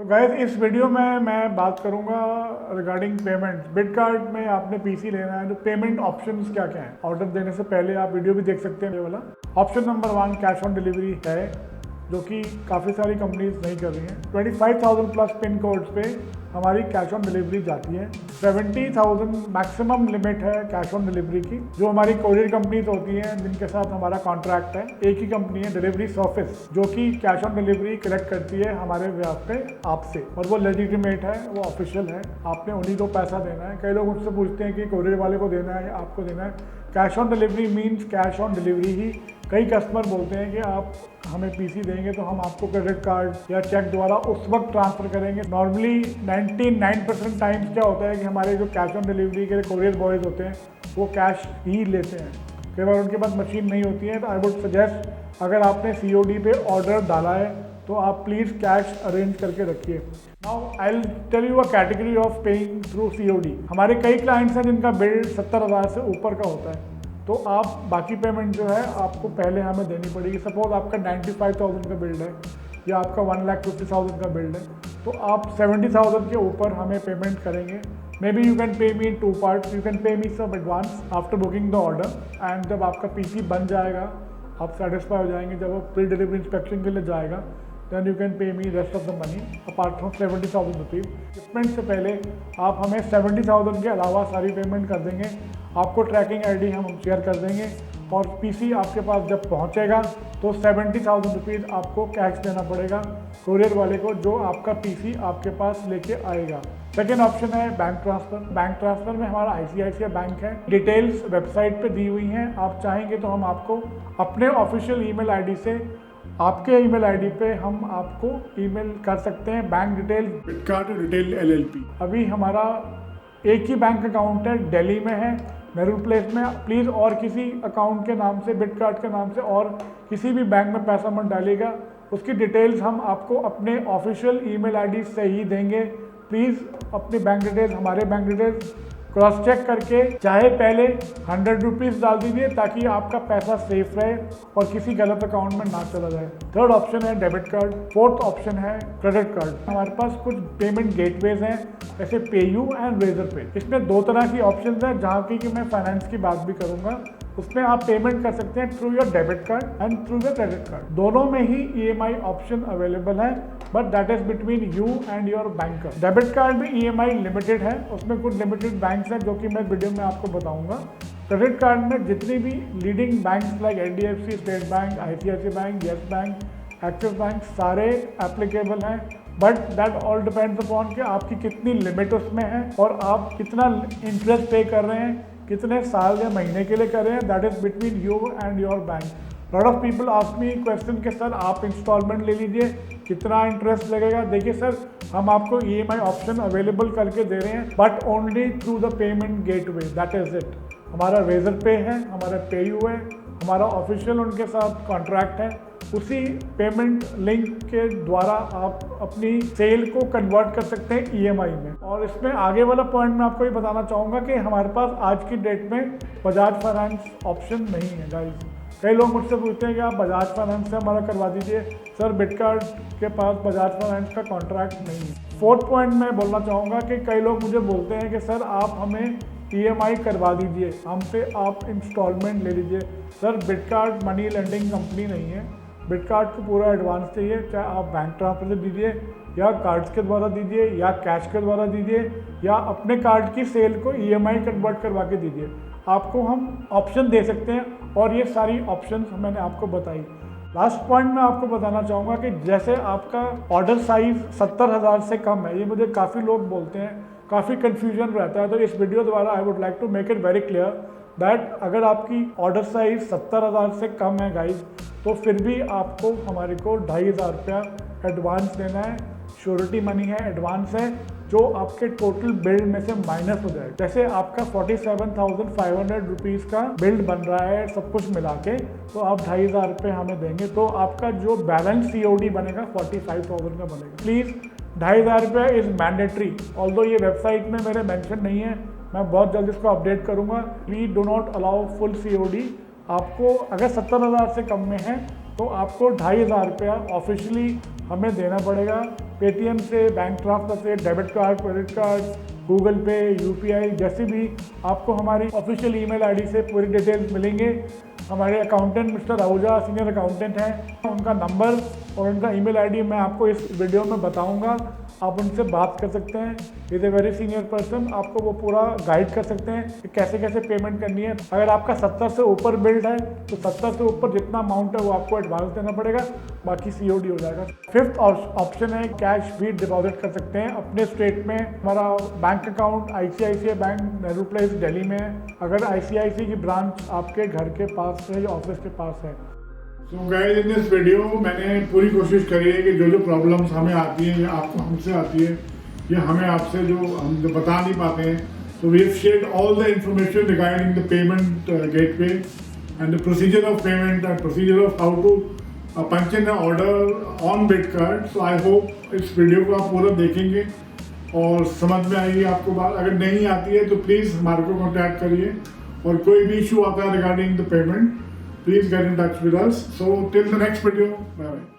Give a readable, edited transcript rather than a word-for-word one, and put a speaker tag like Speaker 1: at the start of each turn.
Speaker 1: Guys इस video में मैं बात करूंगा रिगार्डिंग पेमेंट। बिटकार्ट में आपने पीसी लेना है तो पेमेंट ऑप्शंस क्या क्या हैं। ऑर्डर देने से पहले आप वीडियो भी देख सकते हैं ये वाला। Option number 1 cash on delivery है, जो कि काफ़ी सारी कंपनीज नहीं कर रही हैं। 25,000 प्लस पिन कोड्स पे हमारी कैश ऑन डिलीवरी जाती है। 70,000 मैक्सिमम लिमिट है कैश ऑन डिलीवरी की। जो हमारी कोरियर कंपनीज होती हैं जिनके साथ हमारा कॉन्ट्रैक्ट है, एक ही कंपनी है डिलीवरी सर्विस, जो कि कैश ऑन डिलीवरी कलेक्ट करती है हमारे व्याप पे आपसे, और वो लेजिटिमेट है, वो ऑफिशियल है। आपने उन्हीं को पैसा देना है। कई लोग मुझसे पूछते हैं कि कोरियर वाले को देना है या आपको देना है। Cash on delivery means cash on delivery ही। कई कस्टमर बोलते हैं कि आप हमें पीसी देंगे तो हम आपको क्रेडिट कार्ड या चेक द्वारा उस वक्त ट्रांसफ़र करेंगे। नॉर्मली 99% टाइम्स क्या होता है कि हमारे जो कैश ऑन डिलीवरी के कोरियर बॉयज़ होते हैं वो कैश ही लेते हैं। कई बार उनके पास मशीन नहीं होती है, तो आई वुड सजेस्ट अगर आपने COD पे ऑर्डर डाला है तो आप प्लीज़ कैश अरेंज करके रखिए। Now I will tell you a category of paying through COD। हमारे कई क्लाइंट्स हैं जिनका बिल 70,000 से ऊपर का होता है, तो आप बाकी पेमेंट जो है आपको पहले हमें देनी पड़ेगी। सपोज आपका 95,000 का बिल्ड है या आपका 1,50,000 का बिल्ड है, तो आप 70,000 के ऊपर हमें पेमेंट करेंगे। May be you can pay me in 2 parts. You can pay me some advance after booking the order, and जब आपका PC बन जाएगा, आप सेटिस्फाई हो जाएंगे, जब वो प्री डिलीवरी इंस्पेक्शन के लिए जाएगा, then you can pay me rest of the money apart from 70,000 rupees. Shipment से पहले आप हमें 70,000 के अलावा सारी पेमेंट कर देंगे। आपको ट्रैकिंग ID हम शेयर कर देंगे, और PC आपके पास जब पहुंचेगा तो 70,000 रुपीज़ आपको कैश देना पड़ेगा कोरियर वाले को, जो आपका PC आपके पास लेके आएगा। सेकेंड ऑप्शन है बैंक ट्रांसफ़र। बैंक ट्रांसफ़र में हमारा ICICI बैंक है। डिटेल्स वेबसाइट पे दी हुई हैं। आप चाहेंगे तो हम आपको अपने ऑफिशियल ईमेल ID से, आपके ईमेल ID पे हम आपको ईमेल कर सकते हैं बैंक डिटेल बिटकार्ट रिटेल LLP। अभी हमारा एक ही बैंक अकाउंट है, दिल्ली में है, मेरून प्लेस में। प्लीज़ और किसी अकाउंट के नाम से, बिटकार्ट के नाम से और किसी भी बैंक में पैसा मत डालिएगा। उसकी डिटेल्स हम आपको अपने ऑफिशियल ईमेल ID से ही देंगे। प्लीज़ अपनी बैंक डिटेल्स, हमारे बैंक डिटेल्स क्रॉस चेक करके चाहे पहले 100 रुपीज़ डाल दीजिए, ताकि आपका पैसा सेफ रहे और किसी गलत अकाउंट में ना चला जाए। थर्ड ऑप्शन है डेबिट कार्ड। फोर्थ ऑप्शन है क्रेडिट कार्ड। हमारे पास कुछ पेमेंट गेटवेज हैं, जैसे पेयू एंड रेजर पे। इसमें 2 तरह की ऑप्शंस हैं, जहाँ की कि मैं फाइनेंस की बात भी करूँगा। उसमें आप पेमेंट कर सकते हैं through your debit card and through your credit card. दोनों में ही EMI ऑप्शन अवेलेबल है, but that is between you and your banker. Debit card में EMI लिमिटेड है, उसमें कुछ लिमिटेड बैंक्स हैं जो कि मैं वीडियो में आपको बताऊंगा। क्रेडिट कार्ड में जितनी भी leading banks like NDFC, state bank, ICICI bank, yes bank, axis bank, सारे एप्लीकेबल हैं, but that all depends upon कि आपकी कितनी लिमिट उसमें है और आप कितना इंटरेस्ट पे कर रहे हैं, कितने साल या महीने के लिए कर रहे हैं। That is between you and your bank. Lot of people ask me question कि सर आप इंस्टॉलमेंट ले लीजिए, कितना इंटरेस्ट लगेगा। देखिए सर, हम आपको EMI ऑप्शन अवेलेबल करके दे रहे हैं, but only through the payment gateway, that is it. हमारा रेजर पे है, हमारा पेयू है, हमारा ऑफिशियल उनके साथ कॉन्ट्रैक्ट है। उसी पेमेंट लिंक के द्वारा आप अपनी सेल को कन्वर्ट कर सकते हैं EMI में। और इसमें आगे वाला पॉइंट मैं आपको ये बताना चाहूँगा कि हमारे पास आज की डेट में बजाज फाइनेंस ऑप्शन नहीं है गाइस। कई लोग मुझसे पूछते हैं कि आप बजाज फाइनेंस से हमारा करवा दीजिए। सर बिटकार्ट के पास बजाज फाइनेंस का कॉन्ट्रैक्ट नहीं है। फोर्थ पॉइंट मैं बोलना चाहूँगा कि कई लोग मुझे बोलते हैं कि सर आप हमें EMI करवा दीजिए, हमसे आप इंस्टॉलमेंट ले लीजिए। सर बिटकार्ट मनी लेंडिंग कंपनी नहीं है। बिटकार्ट को पूरा एडवांस चाहिए, चाहे आप बैंक ट्रांसफर से दीजिए या कार्ड्स के द्वारा दीजिए या कैश के द्वारा दीजिए या अपने कार्ड की सेल को EMI कन्वर्ट करवा के दीजिए। आपको हम ऑप्शन दे सकते हैं, और ये सारी ऑप्शंस मैंने आपको बताई। लास्ट पॉइंट मैं आपको बताना चाहूँगा कि जैसे आपका ऑर्डर साइज़ 70,000 से कम है, ये मुझे काफ़ी लोग बोलते हैं, काफ़ी कन्फ्यूजन रहता है। तो इस वीडियो द्वारा I would like to make it very clear that अगर आपकी ऑर्डर साइज़ 70,000 से कम है गाइज, तो फिर भी आपको हमारे को 2,500 रुपया एडवांस देना है। श्योरिटी मनी है, एडवांस है, जो आपके टोटल बिल में से माइनस हो जाए। जैसे आपका 47,500 रुपीज़ का बिल बन रहा है सब कुछ मिला के, तो आप 2,500 रुपये हमें देंगे, तो आपका जो बैलेंस COD बनेगा 45,000 का बनेगा। प्लीज़ 2,500 रुपये इज़ मैंडेटरी। ऑल्दो ये वेबसाइट में मेरे मेंशन नहीं है, मैं बहुत जल्द इसको अपडेट करूँगा। Please do not allow full COD। आपको अगर 70,000 से कम में है तो आपको 2500 रुपया ऑफिशियली हमें देना पड़ेगा। पेटीएम से, बैंक ट्रांसफर से, debit card, credit card, Google पे, यूपीआई, जैसे भी आपको हमारी ऑफिशियल ईमेल आईडी से पूरी डिटेल्स मिलेंगे। हमारे accountant mister Ahuja senior accountant हैं, उनका नंबर और उनका ईमेल आईडी मैं आपको इस वीडियो में बताऊंगा। आप उनसे बात कर सकते हैं। Is a very senior person, आपको वो पूरा गाइड कर सकते हैं कि कैसे कैसे पेमेंट करनी है। अगर आपका 70 से ऊपर बिल्ड है तो 70 से ऊपर जितना अमाउंट है वो आपको एडवांस देना पड़ेगा, बाकी COD हो जाएगा। फिफ्थ ऑप्शन है कैश भी डिपॉजिट कर सकते हैं अपने स्टेट में। हमारा bank account ICICI bank Nehru place Delhi में है। अगर ICICI की ब्रांच आपके घर के पास है या ऑफिस के पास है। So guys, in this video मैंने पूरी कोशिश करी है कि जो प्रॉब्लम्स हमें आती हैं या आपको हमसे आती है या हमें आपसे जो बता नहीं पाते हैं, तो we have shared all the information regarding the payment gateway and the procedure of payment and procedure of how to punch in order on Bitcard. So I hope इस वीडियो को आप पूरा देखेंगे और समझ में आएगी आपको बात। अगर नहीं आती है तो प्लीज़ हमारे को कॉन्टैक्ट करिए, और कोई भी इशू आता है regarding the payment, please get in touch with us. So till the next video, bye bye.